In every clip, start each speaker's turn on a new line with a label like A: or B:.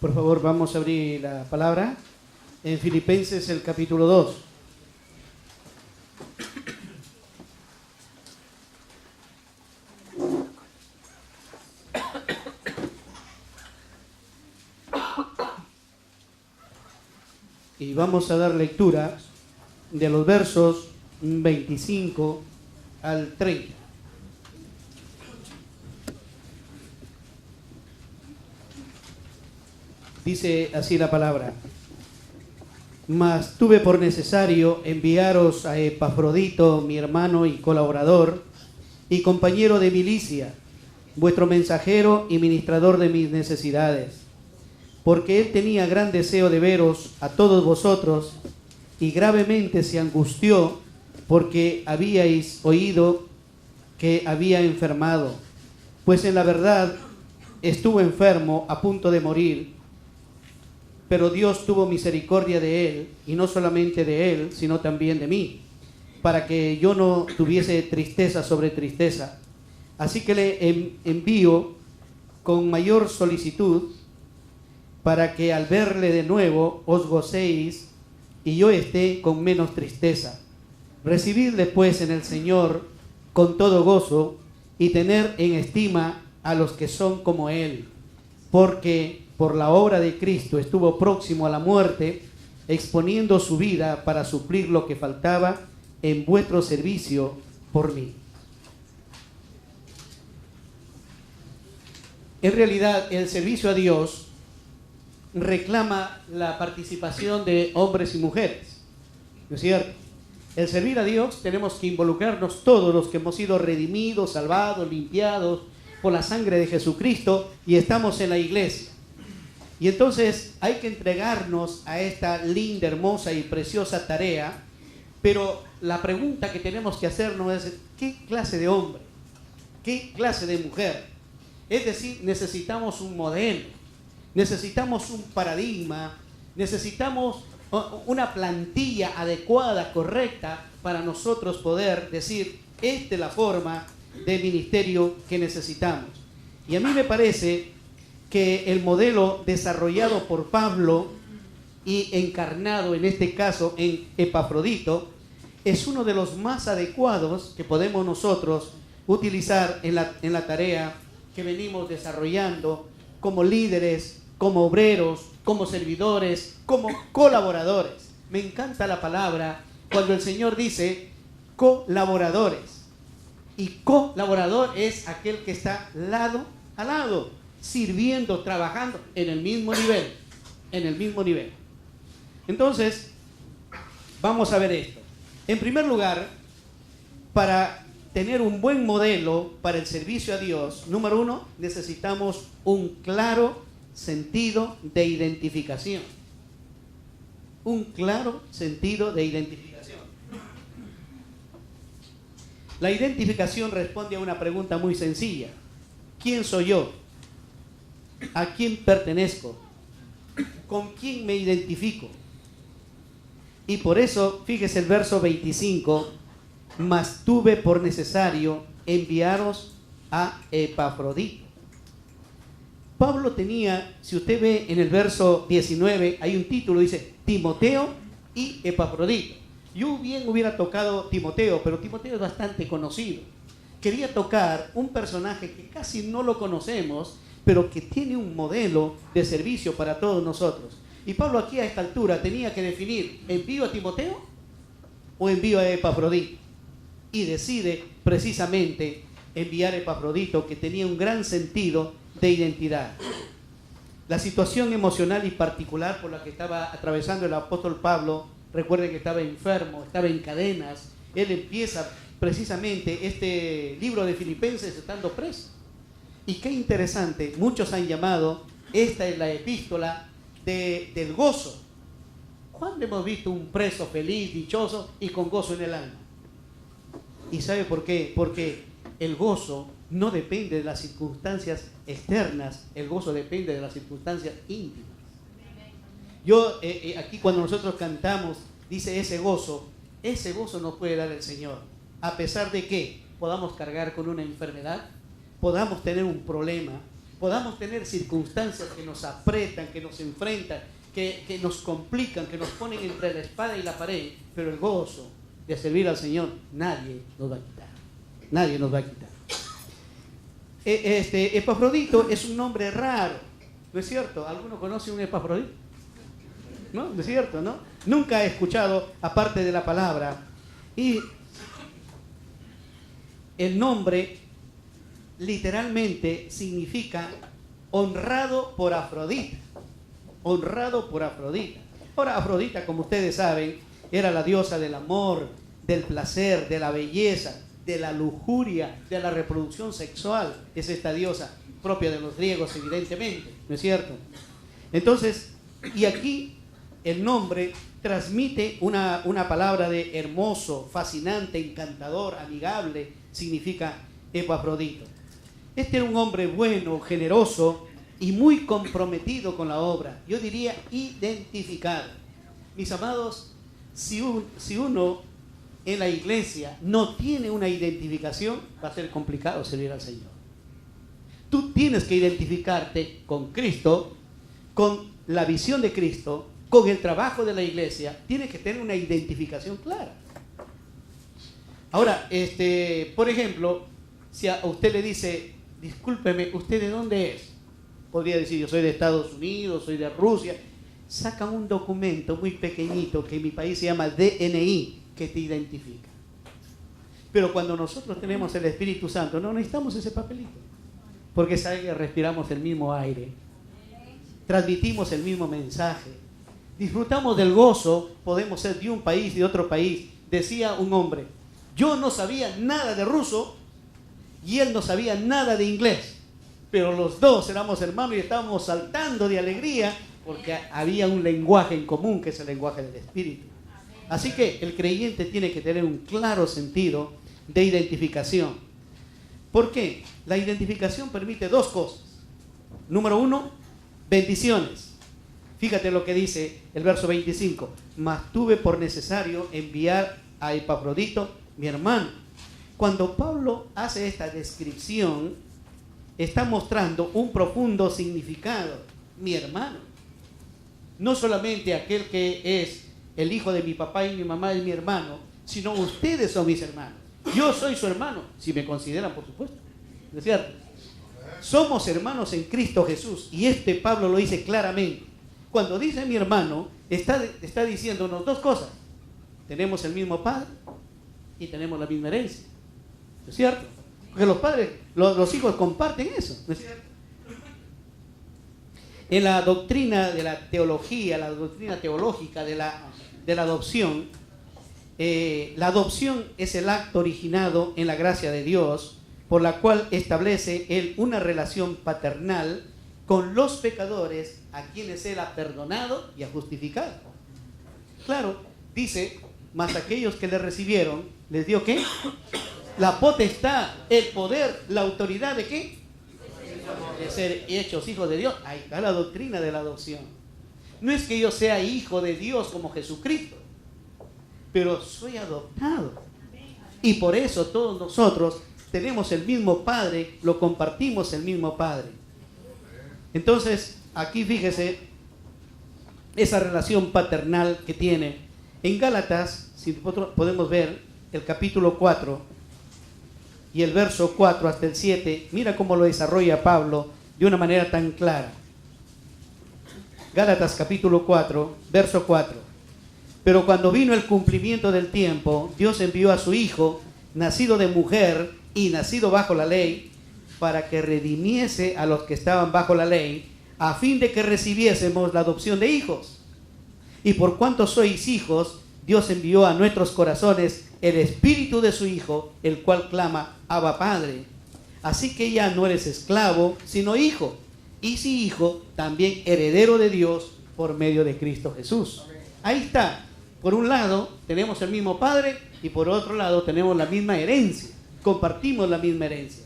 A: Por favor, vamos a abrir la palabra en Filipenses el capítulo 2. Y vamos a dar lectura de los versos 25 al 30. Dice así la palabra: Mas tuve por necesario enviaros a Epafrodito, mi hermano y colaborador, y compañero de milicia, vuestro mensajero y ministrador de mis necesidades, porque él tenía gran deseo de veros a todos vosotros, y gravemente se angustió, porque habíais oído que había enfermado, pues en la verdad estuvo enfermo a punto de morir. Pero Dios tuvo misericordia de él, y no solamente de él, sino también de mí, para que yo no tuviese tristeza sobre tristeza. Así que le envío con mayor solicitud, para que al verle de nuevo os gocéis, y yo esté con menos tristeza. Recibidle pues en el Señor con todo gozo, y tener en estima a los que son como él, porque por la obra de Cristo estuvo próximo a la muerte, exponiendo su vida para suplir lo que faltaba en vuestro servicio por mí. En realidad, el servicio a Dios reclama la participación de hombres y mujeres, ¿no es cierto? El servir a Dios tenemos que involucrarnos todos los que hemos sido redimidos, salvados, limpiados por la sangre de Jesucristo y estamos en la iglesia. Y entonces hay que entregarnos a esta linda, hermosa y preciosa tarea, pero la pregunta que tenemos que hacernos es: ¿qué clase de hombre? ¿Qué clase de mujer? Es decir, necesitamos un modelo, necesitamos un paradigma, necesitamos una plantilla adecuada, correcta, para nosotros poder decir: esta es la forma de ministerio que necesitamos. Y a mí me parece que el modelo desarrollado por Pablo y encarnado en este caso en Epafrodito es uno de los más adecuados que podemos nosotros utilizar en la tarea que venimos desarrollando como líderes, como obreros, como servidores, como colaboradores. Me encanta la palabra cuando el Señor dice colaboradores. Y colaborador es aquel que está lado a lado, sirviendo, trabajando en el mismo nivel, en el mismo nivel. Entonces, vamos a ver esto. En primer lugar, para tener un buen modelo para el servicio a Dios, número uno, necesitamos un claro sentido de identificación. Un claro sentido de identificación. La identificación responde a una pregunta muy sencilla: ¿quién soy yo? ¿A quién pertenezco? ¿Con quién me identifico? Y por eso, fíjese el verso 25: mas tuve por necesario enviaros a Epafrodito. Pablo tenía, si usted ve en el verso 19, hay un título, dice Timoteo y Epafrodito. Yo bien hubiera tocado Timoteo, pero Timoteo es bastante conocido. Quería tocar un personaje que casi no lo conocemos, pero que tiene un modelo de servicio para todos nosotros. Y Pablo aquí a esta altura tenía que definir: ¿envío a Timoteo o envío a Epafrodito? Y decide precisamente enviar a Epafrodito, que tenía un gran sentido de identidad. La situación emocional y particular por la que estaba atravesando el apóstol Pablo, recuerden que estaba enfermo, estaba en cadenas. Él empieza precisamente este libro de Filipenses estando preso. Y qué interesante, muchos han llamado, esta es la epístola del gozo. ¿Cuándo hemos visto un preso feliz, dichoso y con gozo en el alma? ¿Y sabe por qué? Porque el gozo no depende de las circunstancias externas, el gozo depende de las circunstancias íntimas. Yo, aquí cuando nosotros cantamos, dice ese gozo nos puede dar el Señor, a pesar de que podamos cargar con una enfermedad, podamos tener un problema, podamos tener circunstancias que nos apretan, que nos enfrentan, que nos complican, que nos ponen entre la espada y la pared, pero el gozo de servir al Señor nadie nos va a quitar. Nadie nos va a quitar. Epafrodito es un nombre raro, ¿no es cierto? ¿Alguno conoce un Epafrodito? ¿No? ¿No es cierto, no? Nunca he escuchado aparte de la palabra. Y el nombre literalmente significa honrado por Afrodita. Honrado por Afrodita. Ahora, Afrodita, como ustedes saben, era la diosa del amor, del placer, de la belleza, de la lujuria, de la reproducción sexual. Es esta diosa propia de los griegos, evidentemente, ¿no es cierto? Entonces, y aquí el nombre transmite una palabra de hermoso, fascinante, encantador, amigable, significa Epafrodito. Este era un hombre bueno, generoso y muy comprometido con la obra. Yo diría identificado. Mis amados, si uno en la iglesia no tiene una identificación, va a ser complicado servir al Señor. Tú tienes que identificarte con Cristo, con la visión de Cristo, con el trabajo de la iglesia. Tienes que tener una identificación clara. Ahora, por ejemplo, si a usted le dice, discúlpeme, ¿usted de dónde es? Podría decir, yo soy de Estados Unidos, soy de Rusia. Sacan un documento muy pequeñito que en mi país se llama DNI, que te identifica. Pero cuando nosotros tenemos el Espíritu Santo, no necesitamos ese papelito, porque saben que respiramos el mismo aire, transmitimos el mismo mensaje, disfrutamos del gozo, podemos ser de un país y de otro país. Decía un hombre, yo no sabía nada de ruso y él no sabía nada de inglés, pero los dos éramos hermanos y estábamos saltando de alegría porque había un lenguaje en común, que es el lenguaje del Espíritu. Así que el creyente tiene que tener un claro sentido de identificación. ¿Por qué? La identificación permite dos cosas. Número uno, bendiciones. Fíjate lo que dice el verso 25. Mas tuve por necesario enviar a Epafrodito, mi hermano. Cuando Pablo hace esta descripción, está mostrando un profundo significado. Mi hermano. No solamente aquel que es el hijo de mi papá y mi mamá es mi hermano, sino ustedes son mis hermanos. Yo soy su hermano, si me consideran, por supuesto. ¿No es cierto? Somos hermanos en Cristo Jesús. Y Pablo lo dice claramente. Cuando dice mi hermano, está diciéndonos dos cosas. Tenemos el mismo padre y tenemos la misma herencia. ¿No es cierto? Porque los padres, los hijos comparten eso. ¿No es cierto? En la doctrina de la teología, la doctrina teológica de la adopción, la adopción es el acto originado en la gracia de Dios, por la cual establece Él una relación paternal con los pecadores a quienes Él ha perdonado y ha justificado. Claro, dice, mas aquellos que le recibieron, ¿les dio qué? La potestad, el poder, la autoridad de qué? De ser hechos hijos de Dios. Ahí está la doctrina de la adopción. No es que yo sea hijo de Dios como Jesucristo, pero soy adoptado. Y por eso todos nosotros tenemos el mismo Padre, lo compartimos el mismo Padre. Entonces, aquí fíjese esa relación paternal que tiene. En Gálatas, si podemos ver el capítulo 4 y el verso 4 hasta el 7, mira cómo lo desarrolla Pablo de una manera tan clara. Gálatas capítulo 4, verso 4. Pero cuando vino el cumplimiento del tiempo, Dios envió a su Hijo, nacido de mujer y nacido bajo la ley, para que redimiese a los que estaban bajo la ley, a fin de que recibiésemos la adopción de hijos. Y por cuanto sois hijos, Dios envió a nuestros corazones el Espíritu de su Hijo, el cual clama, Abba Padre. Así que ya no eres esclavo, sino hijo. Y si hijo, también heredero de Dios por medio de Cristo Jesús. Ahí está. Por un lado, tenemos el mismo Padre y por otro lado, tenemos la misma herencia. Compartimos la misma herencia.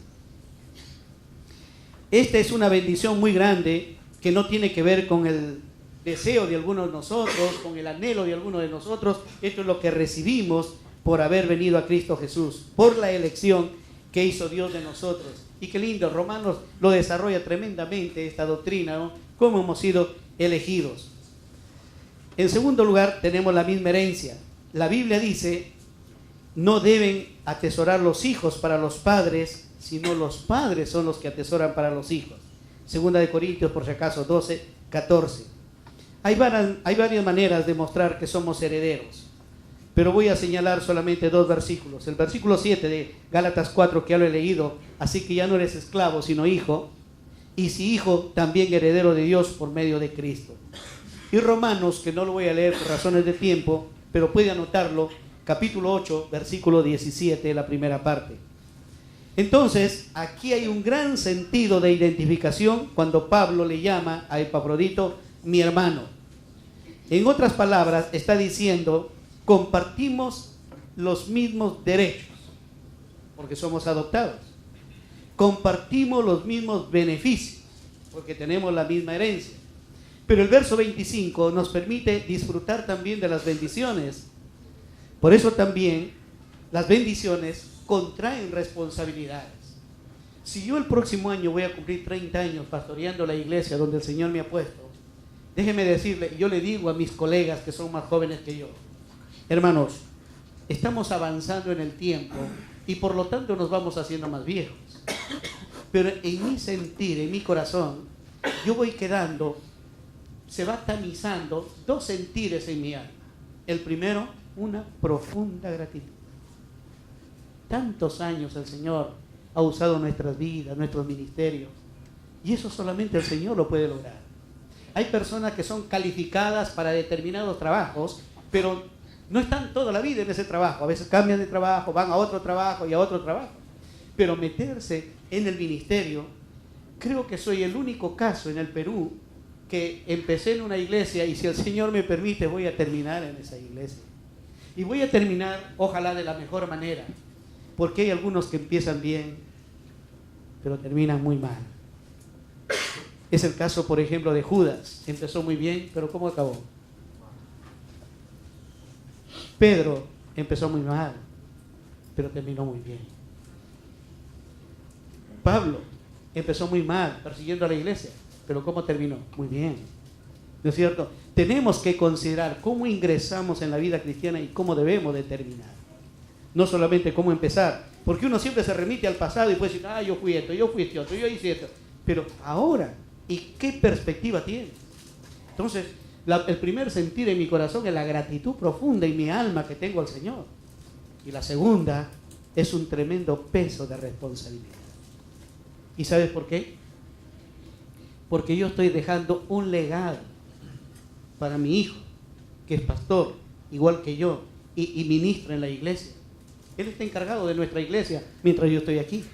A: Esta es una bendición muy grande que no tiene que ver con el deseo de algunos de nosotros, con el anhelo de algunos de nosotros. Esto es lo que recibimos por haber venido a Cristo Jesús, por la elección que hizo Dios de nosotros. Y qué lindo, Romanos lo desarrolla tremendamente esta doctrina, ¿no? Cómo hemos sido elegidos. En segundo lugar, tenemos la misma herencia. La Biblia dice, no deben atesorar los hijos para los padres, sino los padres son los que atesoran para los hijos. Segunda de Corintios, por si acaso, 12, 14. Hay varias maneras de mostrar que somos herederos, pero voy a señalar solamente 2 versículos. El versículo 7 de Gálatas 4, que ya lo he leído, así que ya no eres esclavo, sino hijo, y si hijo, también heredero de Dios por medio de Cristo. Y Romanos, que no lo voy a leer por razones de tiempo, pero puede anotarlo, capítulo 8, versículo 17, la primera parte. Entonces, aquí hay un gran sentido de identificación cuando Pablo le llama a Epafrodito mi hermano. En otras palabras, está diciendo, compartimos los mismos derechos, porque somos adoptados. Compartimos los mismos beneficios, porque tenemos la misma herencia. Pero el verso 25 nos permite disfrutar también de las bendiciones. Por eso también las bendiciones contraen responsabilidades. Si yo el próximo año voy a cumplir 30 años pastoreando la iglesia donde el Señor me ha puesto, déjeme decirle, yo le digo a mis colegas que son más jóvenes que yo, hermanos, estamos avanzando en el tiempo y por lo tanto nos vamos haciendo más viejos. Pero en mi sentir, en mi corazón, yo voy quedando, se va tamizando 2 sentires en mi alma. El primero, una profunda gratitud. Tantos años el Señor ha usado nuestras vidas, nuestros ministerios, y eso solamente el Señor lo puede lograr. Hay personas que son calificadas para determinados trabajos, pero no están toda la vida en ese trabajo. A veces cambian de trabajo, van a otro trabajo y a otro trabajo. Pero meterse en el ministerio, creo que soy el único caso en el Perú que empecé en una iglesia y si el Señor me permite voy a terminar en esa iglesia. Y voy a terminar, ojalá, de la mejor manera. Porque hay algunos que empiezan bien, pero terminan muy mal. Es el caso, por ejemplo, de Judas. Empezó muy bien, pero ¿cómo acabó? Pedro empezó muy mal, pero terminó muy bien. Pablo empezó muy mal, persiguiendo a la iglesia, pero ¿cómo terminó? Muy bien. ¿No es cierto? Tenemos que considerar cómo ingresamos en la vida cristiana y cómo debemos de terminar. No solamente cómo empezar, porque uno siempre se remite al pasado y puede decir, yo fui esto, yo fui este otro, yo hice esto. Pero ahora, ¿y qué perspectiva tiene? Entonces, el primer sentir en mi corazón es la gratitud profunda en mi alma que tengo al Señor. Y la segunda es un tremendo peso de responsabilidad. ¿Y sabes por qué? Porque yo estoy dejando un legado para mi hijo, que es pastor, igual que yo, y ministra en la iglesia. Él está encargado de nuestra iglesia mientras yo estoy aquí.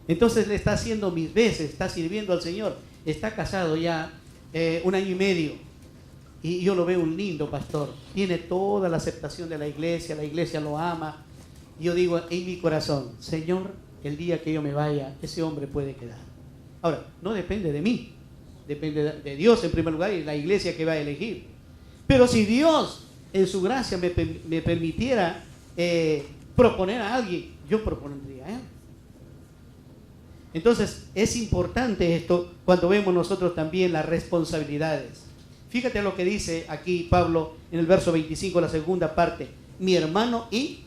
A: Entonces le está haciendo mis veces, está sirviendo al Señor. Está casado ya 1 año y medio. Y yo lo veo un lindo pastor. Tiene toda la aceptación de la iglesia lo ama. Y yo digo en mi corazón, Señor, el día que yo me vaya, ese hombre puede quedar. Ahora, no depende de mí. Depende de Dios en primer lugar y la iglesia que va a elegir. Pero si Dios en su gracia me permitiera proponer a alguien, yo propondría a él. Entonces es importante esto cuando vemos nosotros también las responsabilidades. Fíjate lo que dice aquí Pablo en el verso 25, la segunda parte. Mi hermano y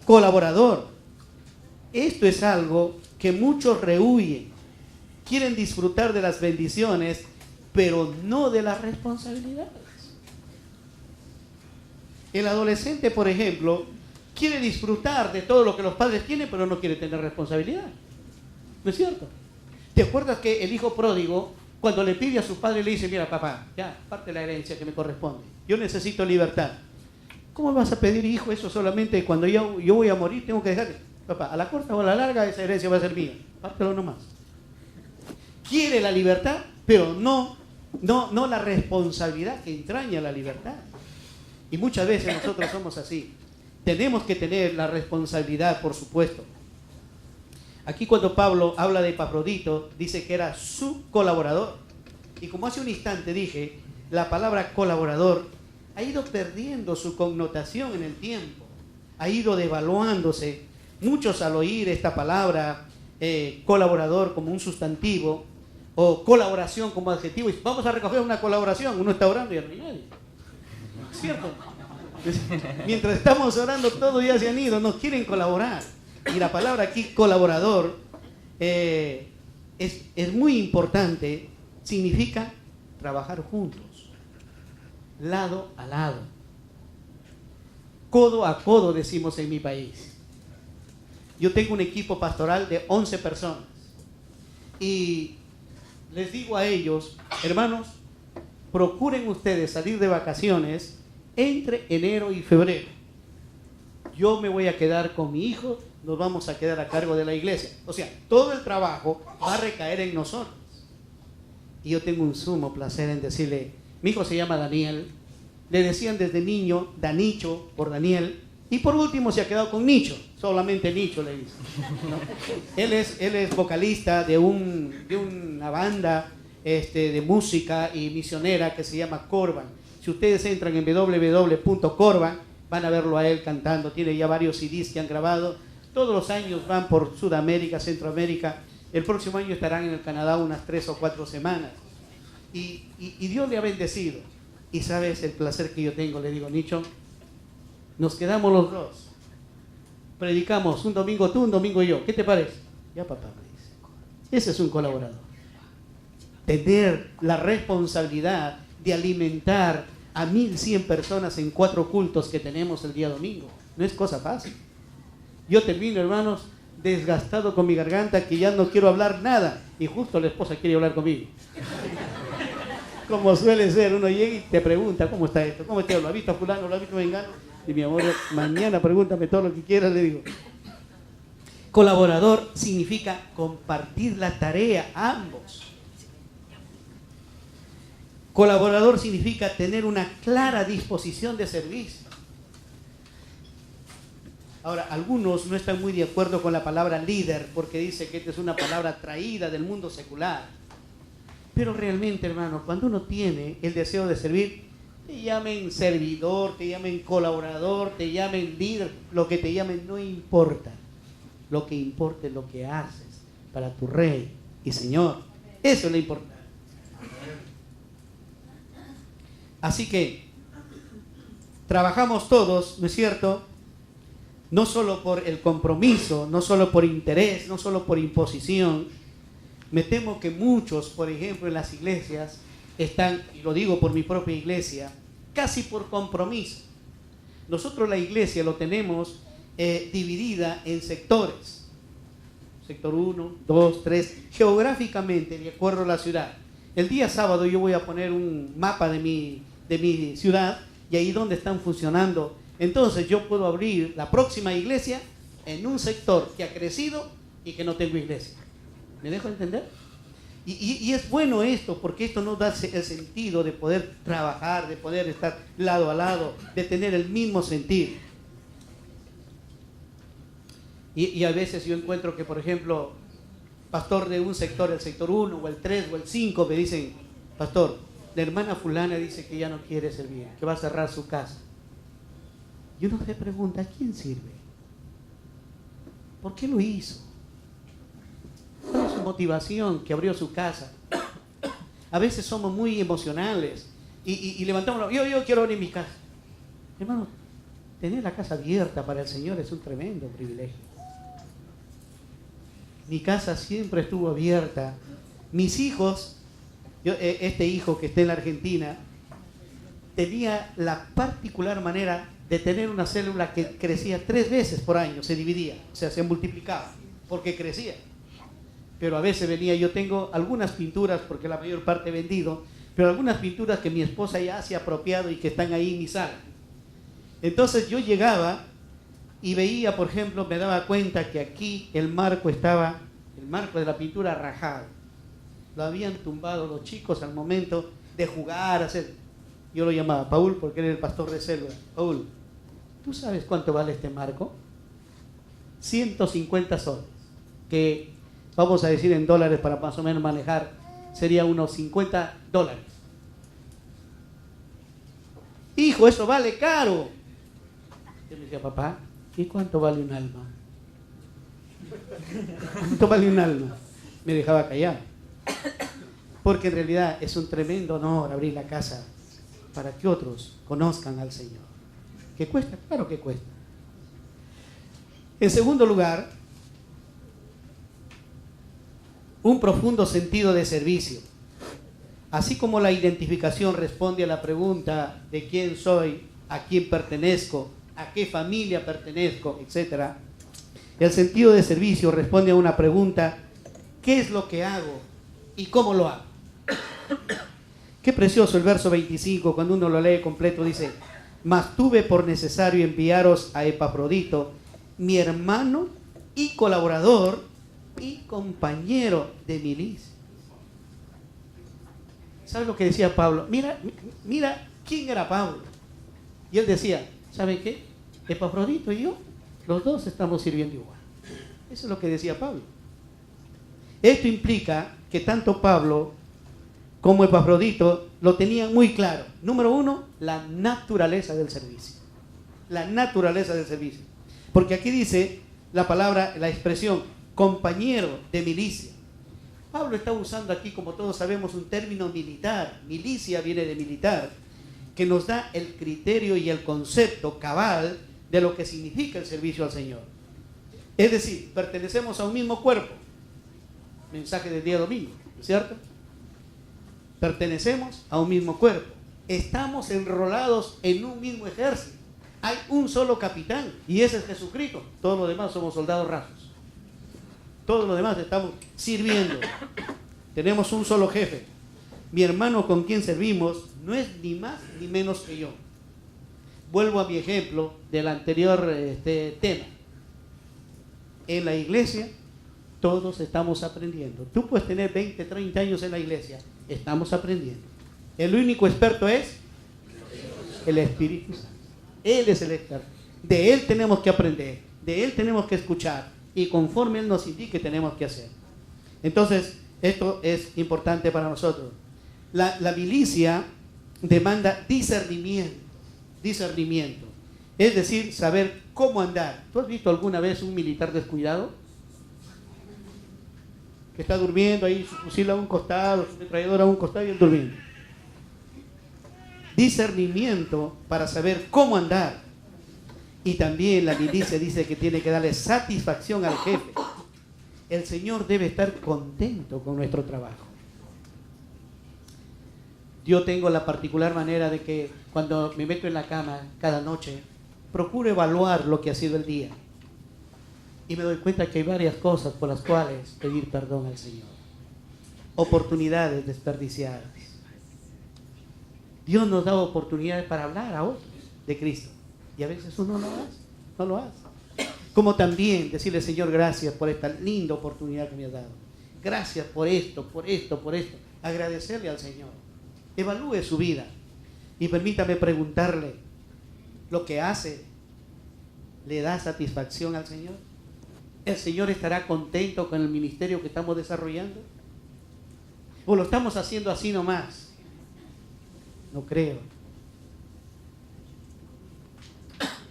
A: colaborador. Esto es algo que muchos rehuyen. Quieren disfrutar de las bendiciones, pero no de las responsabilidades. El adolescente, por ejemplo, quiere disfrutar de todo lo que los padres tienen, pero no quiere tener responsabilidad. ¿No es cierto? ¿Te acuerdas que el hijo pródigo, cuando le pide a su padre, le dice, mira papá, ya, parte de la herencia que me corresponde, yo necesito libertad? ¿Cómo vas a pedir, hijo, eso solamente cuando yo voy a morir, tengo que dejar? Papá, a la corta o a la larga esa herencia va a ser mía, pártelo nomás. Quiere la libertad, pero no la responsabilidad que entraña la libertad. Y muchas veces nosotros somos así. Tenemos que tener la responsabilidad, por supuesto. Aquí cuando Pablo habla de Epafrodito, dice que era su colaborador. Y como hace un instante dije, la palabra colaborador ha ido perdiendo su connotación en el tiempo. Ha ido devaluándose. Muchos al oír esta palabra colaborador como un sustantivo o colaboración como adjetivo, y vamos a recoger una colaboración, uno está orando y no hay nadie. ¿Cierto? Mientras estamos orando todos ya se han ido, no quieren colaborar. Y la palabra aquí colaborador es muy importante, significa trabajar juntos, lado a lado, codo a codo, decimos en mi país. Yo tengo un equipo pastoral de 11 personas y les digo a ellos, hermanos, procuren ustedes salir de vacaciones entre enero y febrero. Yo me voy a quedar con mi hijo, nos vamos a quedar a cargo de la iglesia. O sea, todo el trabajo va a recaer en nosotros. Y yo tengo un sumo placer en decirle, mi hijo se llama Daniel, le decían desde niño Danicho por Daniel, y por último se ha quedado con Nicho, solamente Nicho le dice, ¿no? Él es vocalista de una banda de música y misionera que se llama Corban. Si ustedes entran en www.corban, van a verlo a él cantando, tiene ya varios CDs que han grabado, todos los años van por Sudamérica, Centroamérica, el próximo año estarán en el Canadá unas 3 o 4 semanas, y Dios le ha bendecido, y sabes el placer que yo tengo, le digo, Nicho, nos quedamos los dos, predicamos un domingo tú, un domingo yo, ¿qué te parece? Ya papá me dice, ese es un colaborador, tener la responsabilidad de alimentar a 1100 personas en 4 cultos que tenemos el día domingo, no es cosa fácil. Yo termino, hermanos, desgastado con mi garganta, que ya no quiero hablar nada, y justo la esposa quiere hablar conmigo. Como suele ser, uno llega y te pregunta, ¿cómo está esto? ¿Cómo te lo ha visto a fulano? ¿Lo ha visto a Mengano? Y mi amor, mañana pregúntame todo lo que quieras, le digo. Colaborador significa compartir la tarea, ambos. Colaborador significa tener una clara disposición de servicio. Ahora, algunos no están muy de acuerdo con la palabra líder porque dice que esta es una palabra traída del mundo secular. Pero realmente, hermano, cuando uno tiene el deseo de servir, te llamen servidor, te llamen colaborador, te llamen líder, lo que te llamen no importa. Lo que importa es lo que haces para tu Rey y Señor. Eso es lo importante. Así que trabajamos todos, ¿no es cierto? No solo por el compromiso, no solo por interés, no solo por imposición. Me temo que muchos, por ejemplo, en las iglesias, están, y lo digo por mi propia iglesia, casi por compromiso. Nosotros la iglesia lo tenemos dividida en sectores. Sector 1, 2, 3, geográficamente, de acuerdo a la ciudad. El día sábado yo voy a poner un mapa de mi ciudad y ahí donde están funcionando. Entonces yo puedo abrir la próxima iglesia en un sector que ha crecido y que no tengo iglesia. ¿Me dejo entender? Y es bueno esto, porque esto nos da el sentido de poder trabajar, de poder estar lado a lado, de tener el mismo sentir. Y a veces yo encuentro que, por ejemplo, pastor de un sector, el sector 1 o el 3 o el 5, me dicen, pastor, la hermana fulana dice que ya no quiere servir, que va a cerrar su casa. Y uno se pregunta, ¿a quién sirve? ¿Por qué lo hizo? ¿Cuál es su motivación que abrió su casa? A veces somos muy emocionales y levantamos, yo quiero abrir mi casa. Hermano, tener la casa abierta para el Señor es un tremendo privilegio. Mi casa siempre estuvo abierta. Mis hijos, este hijo que está en la Argentina, tenía la particular manera de tener una célula que crecía 3 veces por año, se dividía, o sea, se multiplicaba, porque crecía. Pero a veces venía, yo tengo algunas pinturas, porque la mayor parte he vendido, pero algunas pinturas que mi esposa ya se ha apropiado y que están ahí en mi sala. Entonces yo llegaba y veía, por ejemplo, me daba cuenta que aquí el marco de la pintura rajado. Lo habían tumbado los chicos al momento de jugar, hacer. Yo lo llamaba Paul porque era el pastor de célula. Paul, ¿tú sabes cuánto vale este marco? 150 soles, que vamos a decir en dólares para más o menos manejar, sería unos $50. Hijo, eso vale caro. Yo me decía, papá, ¿y cuánto vale un alma? Tómale un alma. Me dejaba callar. Porque en realidad es un tremendo honor abrir la casa para que otros conozcan al Señor. ¿Qué cuesta? Claro que cuesta. En segundo lugar, un profundo sentido de servicio. Así como la identificación responde a la pregunta de quién soy, a quién pertenezco, a qué familia pertenezco, etc. El sentido de servicio responde a una pregunta: ¿qué es lo que hago y cómo lo hago? Qué precioso el verso 25, cuando uno lo lee completo, dice: mas tuve por necesario enviaros a Epafrodito, mi hermano y colaborador y compañero de milicia. ¿Sabes lo que decía Pablo? Mira quién era Pablo. Y él decía: ¿saben qué? Epafrodito y yo, los dos estamos sirviendo igual. Eso es lo que decía Pablo. Esto implica que tanto Pablo como Epafrodito lo tenían muy claro. Número uno, la naturaleza del servicio. La naturaleza del servicio. Porque aquí dice la palabra, la expresión compañero de milicia. Pablo está usando aquí, como todos sabemos, un término militar. Milicia viene de militar, que nos da el criterio y el concepto cabal de lo que significa el servicio al Señor. Es decir, pertenecemos a un mismo cuerpo. Mensaje del día domingo, ¿cierto? Pertenecemos a un mismo cuerpo. Estamos enrolados en un mismo ejército. Hay un solo capitán y ese es Jesucristo. Todos los demás somos soldados rasos. Todos los demás estamos sirviendo. Tenemos un solo jefe. Mi hermano con quien servimos no es ni más ni menos que yo. Vuelvo a mi ejemplo del anterior tema. En la iglesia todos estamos aprendiendo. Tú puedes tener 20, 30 años en la iglesia. Estamos aprendiendo. El único experto es el Espíritu Santo. Él es el experto. De Él tenemos que aprender. De Él tenemos que escuchar. Y conforme Él nos indique tenemos que hacer. Entonces, esto es importante para nosotros. La milicia demanda discernimiento. Discernimiento. Es decir, saber cómo andar. ¿Tú has visto alguna vez un militar descuidado? Que está durmiendo ahí, su fusil a un costado, su metralladora a un costado y él durmiendo. Discernimiento para saber cómo andar. Y también la milicia dice que tiene que darle satisfacción al jefe. El Señor debe estar contento con nuestro trabajo. Yo tengo la particular manera de que cuando me meto en la cama cada noche, procuro evaluar lo que ha sido el día. Y me doy cuenta que hay varias cosas por las cuales pedir perdón al Señor. Oportunidades desperdiciadas. Dios nos da oportunidades para hablar a otros de Cristo. Y a veces uno no lo hace. Como también decirle: Señor, gracias por esta linda oportunidad que me has dado. Gracias por esto, por esto, por esto. Agradecerle al Señor. Evalúe su vida. Y permítame preguntarle: ¿lo que hace le da satisfacción al Señor? ¿El Señor estará contento con el ministerio que estamos desarrollando? ¿O lo estamos haciendo así nomás? No creo.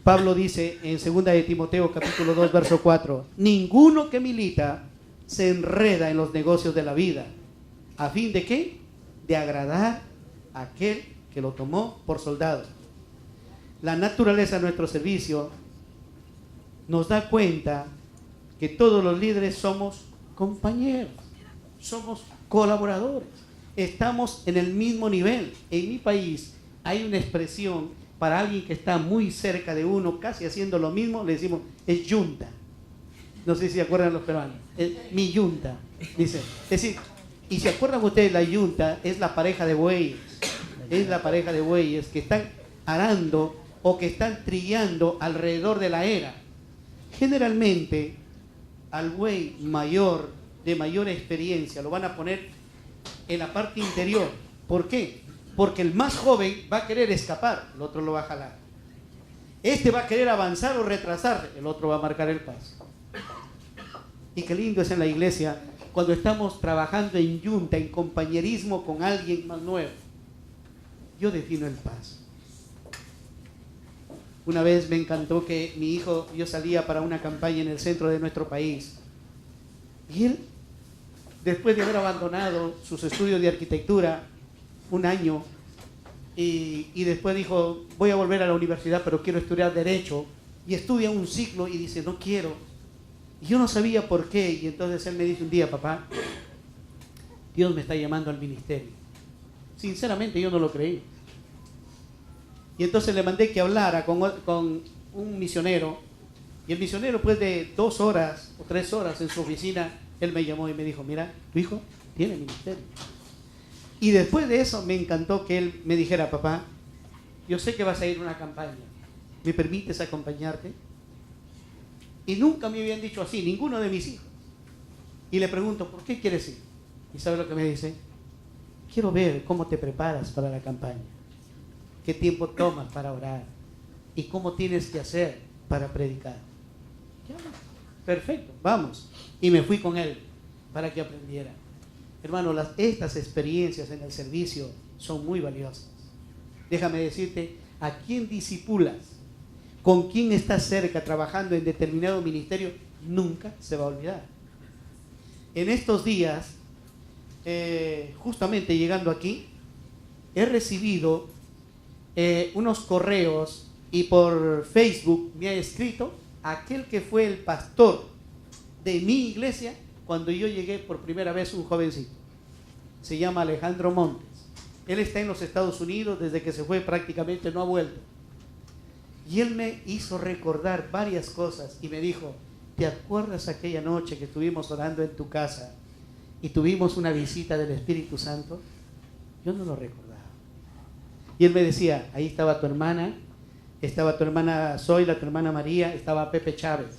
A: Pablo dice en 2 de Timoteo capítulo 2 verso 4: ninguno que milita se enreda en los negocios de la vida. ¿A fin de qué? De agradar a aquel que lo tomó por soldado. La naturaleza de nuestro servicio nos da cuenta que todos los líderes somos compañeros, somos colaboradores, estamos en el mismo nivel. En mi país hay una expresión para alguien que está muy cerca de uno, casi haciendo lo mismo, le decimos: es yunta. No sé si se acuerdan los peruanos. Es mi yunta, dice. Es decir, y se acuerdan ustedes, la yunta es la pareja de bueyes. Es la pareja de bueyes que están arando o que están trillando alrededor de la era. Generalmente, al buey mayor, de mayor experiencia, lo van a poner en la parte interior. ¿Por qué? Porque el más joven va a querer escapar, el otro lo va a jalar. Este va a querer avanzar o retrasar, el otro va a marcar el paso. Y qué lindo es en la iglesia cuando estamos trabajando en yunta, en compañerismo con alguien más nuevo. Yo defino el paso. Una vez me encantó que mi hijo, yo salía para una campaña en el centro de nuestro país Y él, después de haber abandonado sus estudios de arquitectura un año, y después dijo, voy a volver a la universidad, pero quiero estudiar Derecho, y estudia un ciclo y dice, no quiero. Y yo no sabía por qué, y entonces él me dice un día, papá, Dios me está llamando al ministerio. Sinceramente yo no lo creí. Y entonces le mandé que hablara con un misionero, y el misionero, después de 2 horas o 3 horas en su oficina, él me llamó y me dijo, mira, tu hijo tiene ministerio. Y después de eso me encantó que él me dijera, papá, yo sé que vas a ir a una campaña, ¿me permites acompañarte? Y nunca me habían dicho así, ninguno de mis hijos. Y le pregunto, ¿por qué quieres ir? ¿Y sabe lo que me dice? Quiero ver cómo te preparas para la campaña, qué tiempo tomas para orar y cómo tienes que hacer para predicar. Ya, perfecto, vamos. Y me fui con él para que aprendiera. Hermano, estas experiencias en el servicio son muy valiosas. Déjame decirte, a quién discipulas, con quién estás cerca trabajando en determinado ministerio, nunca se va a olvidar. En estos días, justamente llegando aquí, he recibido unos correos y por Facebook me ha escrito aquel que fue el pastor de mi iglesia cuando yo llegué por primera vez, un jovencito. Se llama Alejandro Montes. Él está en los Estados Unidos, desde que se fue prácticamente no ha vuelto. Y él me hizo recordar varias cosas y me dijo, ¿te acuerdas aquella noche que estuvimos orando en tu casa y tuvimos una visita del Espíritu Santo? Yo no lo recordaba. Y él me decía, ahí estaba tu hermana Zoila, tu hermana María, estaba Pepe Chávez.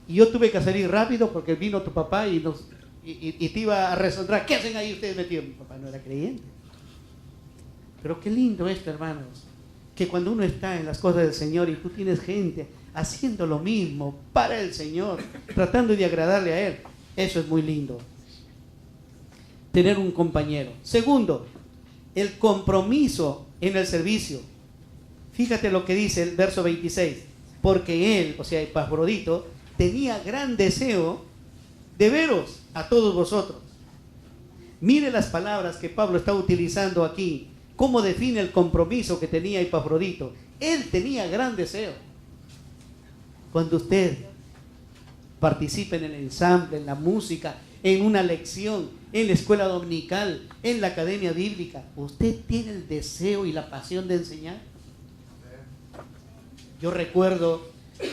A: Y yo tuve que salir rápido porque vino tu papá y te iba a resondar. ¿Qué hacen ahí ustedes metidos? Mi papá no era creyente. Pero qué lindo esto, hermanos, que cuando uno está en las cosas del Señor y tú tienes gente haciendo lo mismo para el Señor, tratando de agradarle a Él, eso es muy lindo. Tener un compañero. Segundo, el compromiso en el servicio. Fíjate lo que dice el verso 26. Porque él, o sea, Epafrodito, tenía gran deseo de veros a todos vosotros. Mire las palabras que Pablo está utilizando aquí. Cómo define el compromiso que tenía Epafrodito. Él tenía gran deseo. Cuando usted participa en el ensamble, en la música, en una lección, en la escuela dominical, en la academia bíblica, ¿usted tiene el deseo y la pasión de enseñar? Yo recuerdo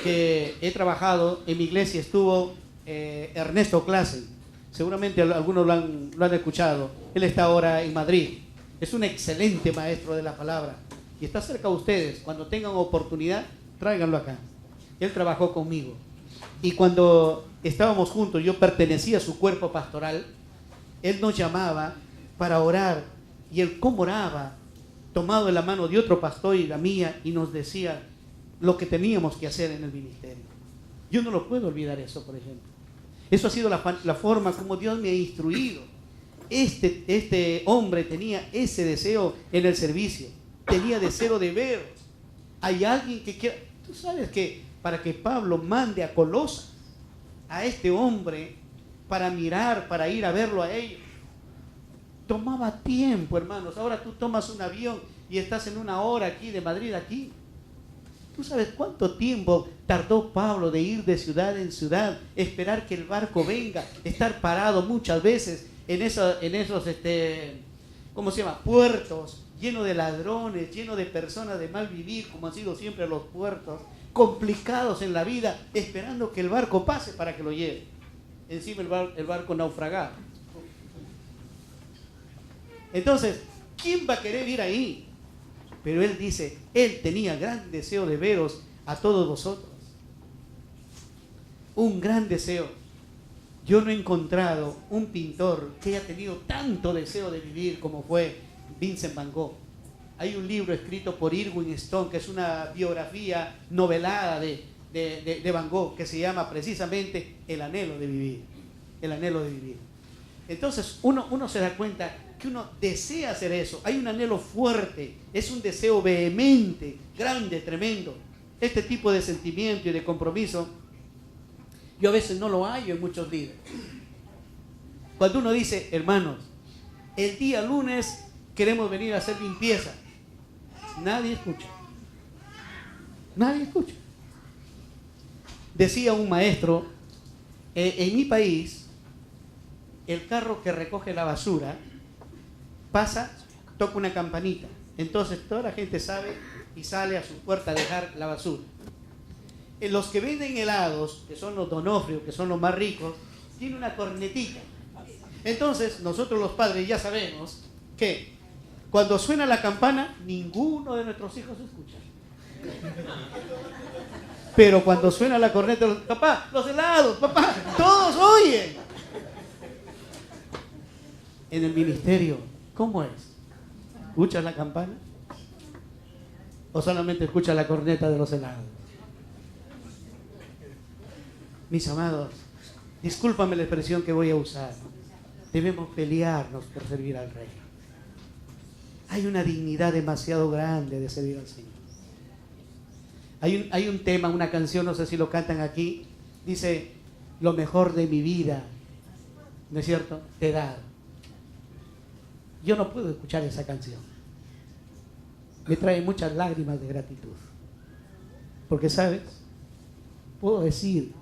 A: que he trabajado, en mi iglesia estuvo Ernesto Clasen. Seguramente algunos lo han escuchado. Él está ahora en Madrid. Es un excelente maestro de la palabra. Y está cerca de ustedes. Cuando tengan oportunidad, tráiganlo acá. Él trabajó conmigo. Y cuando estábamos juntos, yo pertenecía a su cuerpo pastoral, él nos llamaba para orar. Y él cómo oraba, tomado de la mano de otro pastor y la mía, y nos decía lo que teníamos que hacer en el ministerio. Yo no lo puedo olvidar eso, por ejemplo. Eso ha sido la forma como Dios me ha instruido. Este hombre tenía ese deseo en el servicio. Tenía deseo de veros. Hay alguien que quiera... Tú sabes que para que Pablo mande a Colosas a este hombre para mirar, para ir a verlo a ellos, tomaba tiempo, hermanos. Ahora tú tomas un avión y estás en 1 hora aquí, de Madrid aquí. ¿Tú sabes cuánto tiempo tardó Pablo de ir de ciudad en ciudad, esperar que el barco venga, estar parado muchas veces en esos ¿cómo se llama? Puertos, lleno de ladrones, lleno de personas de mal vivir, como han sido siempre los puertos, complicados en la vida, esperando que el barco pase para que lo lleve. Encima el barco naufragado. Entonces, ¿quién va a querer ir ahí? Pero él dice, él tenía gran deseo de veros a todos vosotros. Un gran deseo. Yo no he encontrado un pintor que haya tenido tanto deseo de vivir como fue Vincent Van Gogh. Hay un libro escrito por Irving Stone, que es una biografía novelada de Van Gogh, que se llama precisamente El anhelo de vivir. El anhelo de vivir. Entonces uno se da cuenta que uno desea hacer eso. Hay un anhelo fuerte, es un deseo vehemente, grande, tremendo. Este tipo de sentimiento y de compromiso, yo a veces no lo hallo en muchos líderes. Cuando uno dice, hermanos, el día lunes queremos venir a hacer limpieza, nadie escucha. Nadie escucha. Decía un maestro, en mi país, el carro que recoge la basura pasa, toca una campanita. Entonces toda la gente sabe y sale a su puerta a dejar la basura. Los que venden helados, que son los Donofrio, que son los más ricos, tienen una cornetita. Entonces nosotros los padres ya sabemos que cuando suena la campana, ninguno de nuestros hijos escucha. Pero cuando suena la corneta, papá, los helados, papá, todos oyen. En el ministerio, ¿cómo es? ¿Escuchas la campana? ¿O solamente escuchas la corneta de los helados? Mis amados, discúlpame la expresión que voy a usar. Debemos pelearnos por servir al Rey. Hay una dignidad demasiado grande de servir al Señor. Hay un tema, una canción, no sé si lo cantan aquí, dice, lo mejor de mi vida, ¿no es cierto?, te he dado. Yo no puedo escuchar esa canción. Me trae muchas lágrimas de gratitud. Porque, ¿sabes? Puedo decir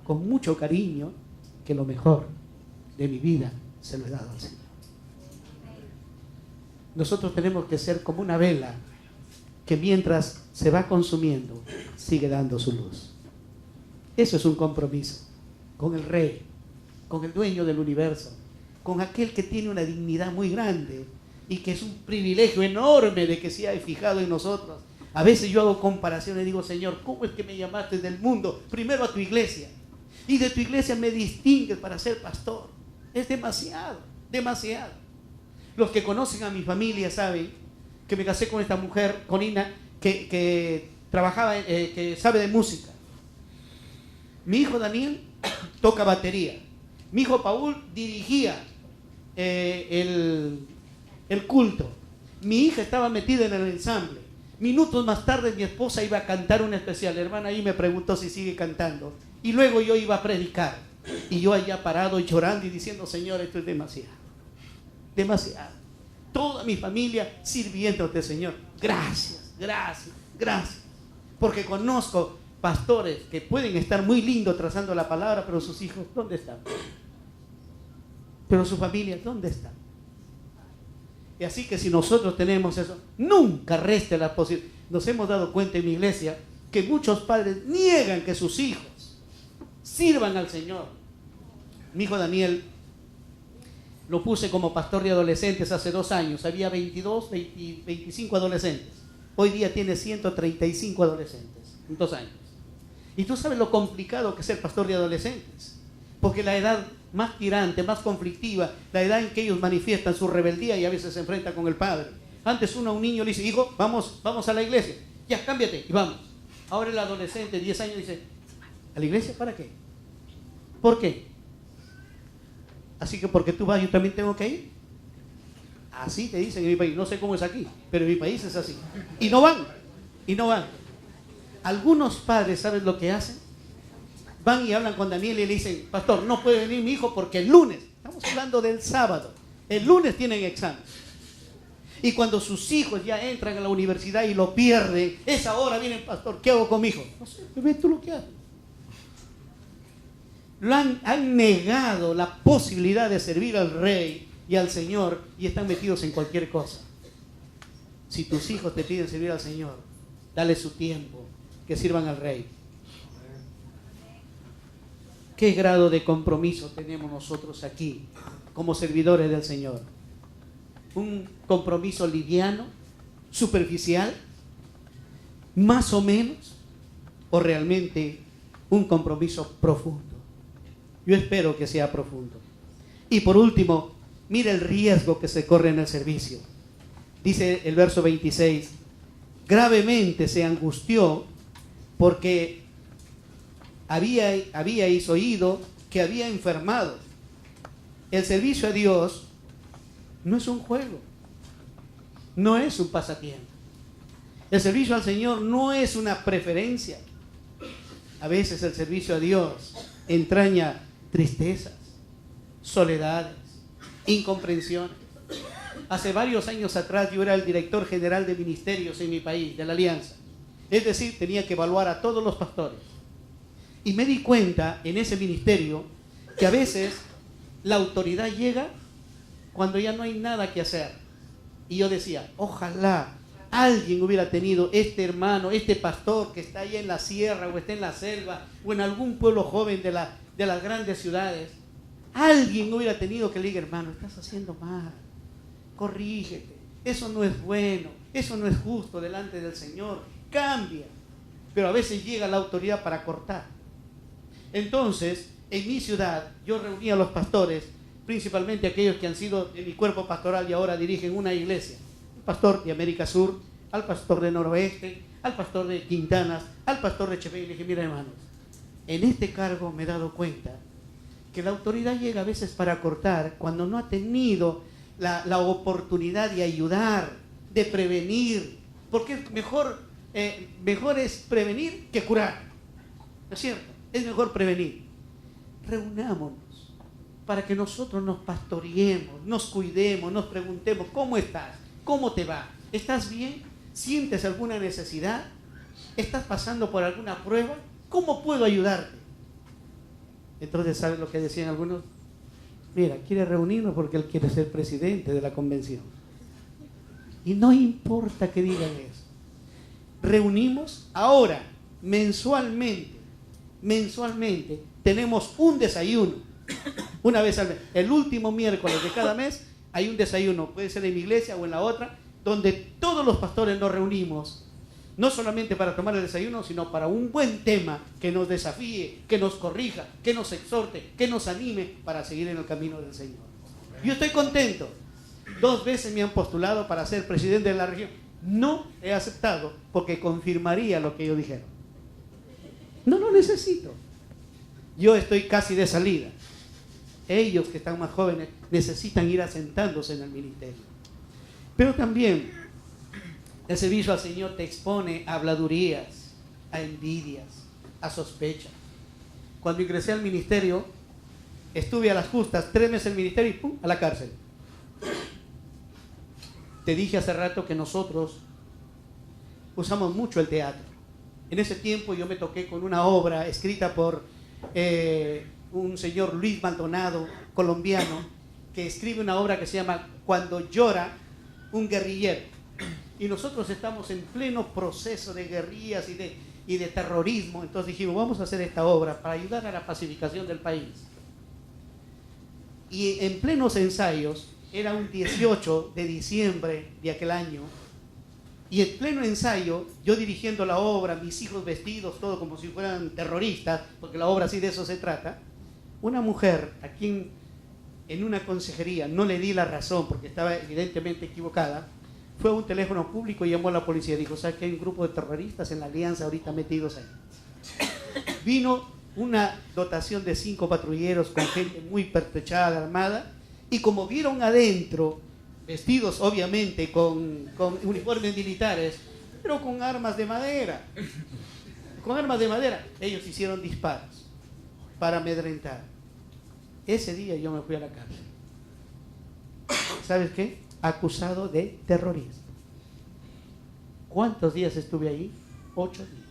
A: con mucho cariño que lo mejor de mi vida se lo he dado al Señor. Nosotros tenemos que ser como una vela que mientras se va consumiendo, sigue dando su luz. Eso es un compromiso con el Rey, con el dueño del universo, con aquel que tiene una dignidad muy grande y que es un privilegio enorme de que se haya fijado en nosotros. A veces yo hago comparaciones y digo, Señor, ¿cómo es que me llamaste del mundo primero a tu iglesia? Y de tu iglesia me distingues para ser pastor. Es demasiado, demasiado. Los que conocen a mi familia saben que me casé con esta mujer, con Ina, que trabajaba, que sabe de música. Mi hijo Daniel toca batería. Mi hijo Paul dirigía el culto. Mi hija estaba metida en el ensamble. Minutos más tarde mi esposa iba a cantar una especial. La hermana ahí me preguntó si sigue cantando. Y luego yo iba a predicar. Y yo allá parado y llorando y diciendo, Señor, esto es demasiado. Demasiado. Toda mi familia sirviéndote, Señor. Gracias, gracias, gracias. Porque conozco pastores que pueden estar muy lindos trazando la palabra, pero sus hijos, ¿dónde están? Pero su familia, ¿dónde están? Y así que si nosotros tenemos eso, nunca reste la posibilidad. Nos hemos dado cuenta en mi iglesia que muchos padres niegan que sus hijos sirvan al Señor. Mi hijo Daniel lo puse como pastor de adolescentes hace 2 años. Había 25 adolescentes. Hoy día tiene 135 adolescentes en 2 años. Y tú sabes lo complicado que es ser pastor de adolescentes. Porque la edad más tirante, más conflictiva, la edad en que ellos manifiestan su rebeldía y a veces se enfrentan con el padre. Antes uno a un niño le dice, hijo, vamos a la iglesia. Ya, cámbiate y vamos. Ahora el adolescente de 10 años dice, ¿a la iglesia para qué? ¿Por qué? Así que porque tú vas, yo también tengo que ir. Así te dicen en mi país. No sé cómo es aquí, pero en mi país es así. Y no van. Algunos padres, ¿sabes lo que hacen? Van y hablan con Daniel y le dicen, pastor, no puede venir mi hijo porque el lunes, estamos hablando del sábado, el lunes tienen examen. Y cuando sus hijos ya entran a la universidad y lo pierden, esa hora viene el pastor, ¿qué hago con mi hijo? No sé, ve tú lo que haces. Han negado la posibilidad de servir al Rey y al Señor y están metidos en cualquier cosa. Si tus hijos te piden servir al Señor, dale su tiempo, que sirvan al Rey. ¿Qué grado de compromiso tenemos nosotros aquí como servidores del Señor? ¿Un compromiso liviano, superficial, más o menos, o realmente un compromiso profundo? Yo espero que sea profundo. Y por último, mira el riesgo que se corre en el servicio. Dice el verso 26, gravemente se angustió porque habíais oído que había enfermado. El servicio a Dios no es un juego, no es un pasatiempo. El servicio al Señor no es una preferencia. A veces el servicio a Dios entraña tristezas, soledades, incomprensiones. Hace varios años atrás yo era el director general de ministerios en mi país, de la Alianza. Es decir, tenía que evaluar a todos los pastores. Y me di cuenta en ese ministerio que a veces la autoridad llega cuando ya no hay nada que hacer. Y yo decía, ojalá alguien hubiera tenido este hermano, este pastor que está ahí en la sierra o está en la selva o en algún pueblo joven de las grandes ciudades. Alguien hubiera tenido que le diga, hermano, estás haciendo mal, corrígete, eso no es bueno, eso no es justo delante del Señor, cambia. Pero a veces llega la autoridad para cortar. Entonces, en mi ciudad, yo reunía a los pastores, principalmente aquellos que han sido de mi cuerpo pastoral y ahora dirigen una iglesia. El pastor de América Sur, al pastor de Noroeste, al pastor de Quintanas, al pastor de Chepén. Y le dije, mira hermanos, en este cargo me he dado cuenta que la autoridad llega a veces para cortar cuando no ha tenido la oportunidad de ayudar, de prevenir, porque mejor es prevenir que curar, ¿no es cierto? Es mejor prevenir. Reunámonos para que nosotros nos pastoreemos, nos cuidemos, nos preguntemos, ¿cómo estás? ¿Cómo te va? ¿Estás bien? ¿Sientes alguna necesidad? ¿Estás pasando por alguna prueba? ¿Cómo puedo ayudarte? Entonces, ¿sabes lo que decían algunos? Mira, quiere reunirnos porque él quiere ser presidente de la convención. Y no importa que digan eso. Reunimos ahora, mensualmente, tenemos un desayuno. Una vez al mes. El último miércoles de cada mes hay un desayuno. Puede ser en mi iglesia o en la otra, donde todos los pastores nos reunimos. No solamente para tomar el desayuno, sino para un buen tema que nos desafíe, que nos corrija, que nos exhorte, que nos anime para seguir en el camino del Señor. Yo estoy contento. 2 veces me han postulado para ser presidente de la región. No he aceptado porque confirmaría lo que ellos dijeron. No lo necesito. Yo estoy casi de salida. Ellos que están más jóvenes necesitan ir asentándose en el ministerio. Pero también el servicio al Señor te expone a habladurías, a envidias, a sospechas. Cuando ingresé al ministerio, estuve a las justas 3 meses en el ministerio y ¡pum!, a la cárcel. Te dije hace rato que nosotros usamos mucho el teatro. En ese tiempo yo me toqué con una obra escrita por un señor Luis Maldonado, colombiano, que escribe una obra que se llama Cuando llora un guerrillero. Y nosotros estamos en pleno proceso de guerrillas y de terrorismo. Entonces dijimos, vamos a hacer esta obra para ayudar a la pacificación del país. Y en plenos ensayos, era un 18 de diciembre de aquel año, y en pleno ensayo, yo dirigiendo la obra, mis hijos vestidos, todo como si fueran terroristas, porque la obra así de eso se trata, una mujer a quien en una consejería no le di la razón porque estaba evidentemente equivocada, fue a un teléfono público y llamó a la policía. Dijo, ¿sabes que hay un grupo de terroristas en la Alianza ahorita metidos ahí? Vino una dotación de 5 patrulleros con gente muy pertrechada, armada, y como vieron adentro, vestidos obviamente con uniformes militares, pero con armas de madera. Con armas de madera. Ellos hicieron disparos para amedrentar. Ese día yo me fui a la cárcel. ¿Sabes qué? Acusado de terrorismo. ¿Cuántos días estuve ahí? 8 días.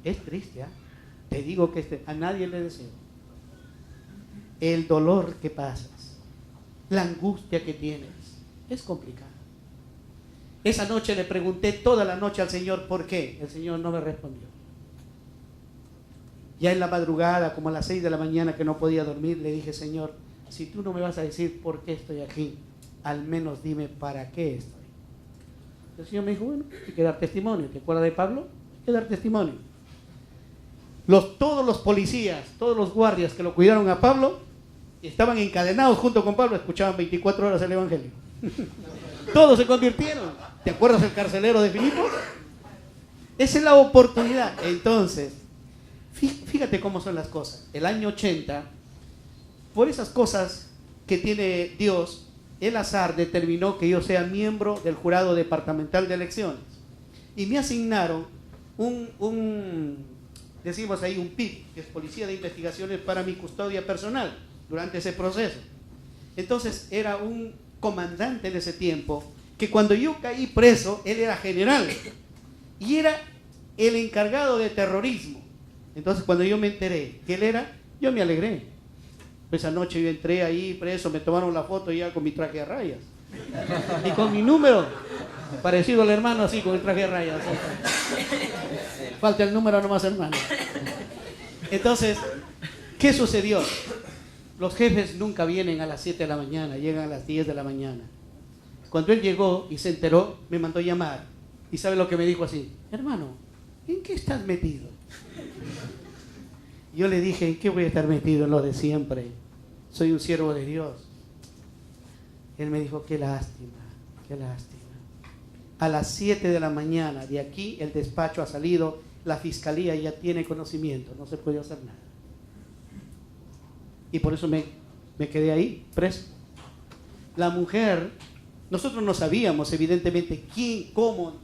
A: Es triste, ¿eh? Te digo que a nadie le deseo. El dolor que pasas, la angustia que tienes, es complicado. Esa noche le pregunté toda la noche al Señor por qué. El Señor no me respondió. Ya en la madrugada, como a las 6 de la mañana que no podía dormir, le dije, Señor, si tú no me vas a decir por qué estoy aquí, al menos dime para qué estoy. El Señor me dijo, bueno, hay que dar testimonio. ¿Te acuerdas de Pablo? Hay que dar testimonio. Todos los policías, todos los guardias que lo cuidaron a Pablo, estaban encadenados junto con Pablo, escuchaban 24 horas el Evangelio. Todos se convirtieron. ¿Te acuerdas del carcelero de Filipos? Esa es la oportunidad. Entonces, fíjate cómo son las cosas. El año 80, por esas cosas que tiene Dios, el azar determinó que yo sea miembro del jurado departamental de elecciones. Y me asignaron decimos ahí un PIP, que es Policía de Investigaciones, para mi custodia personal. durante ese proceso. Entonces era un comandante en ese tiempo, que cuando yo caí preso, él era general y era el encargado de terrorismo. Entonces cuando yo me enteré que él era, yo me alegré. Esa noche yo entré ahí preso, me tomaron la foto ya con mi traje de rayas y con mi número, parecido al hermano, así con el traje de rayas. Falta el número nomás, hermano. Entonces, ¿qué sucedió? Los jefes nunca vienen a las 7 de la mañana, llegan a las 10 de la mañana. Cuando él llegó y se enteró, me mandó llamar. ¿Y sabe lo que me dijo así? Hermano, ¿en qué estás metido? Yo le dije, ¿en qué voy a estar metido? En lo de siempre. Soy un siervo de Dios. Él me dijo, qué lástima, qué lástima. A las 7 de la mañana, de aquí el despacho ha salido, la fiscalía ya tiene conocimiento, no se puede hacer nada. Y por eso me quedé ahí, preso. La mujer, nosotros no sabíamos evidentemente quién, cómo,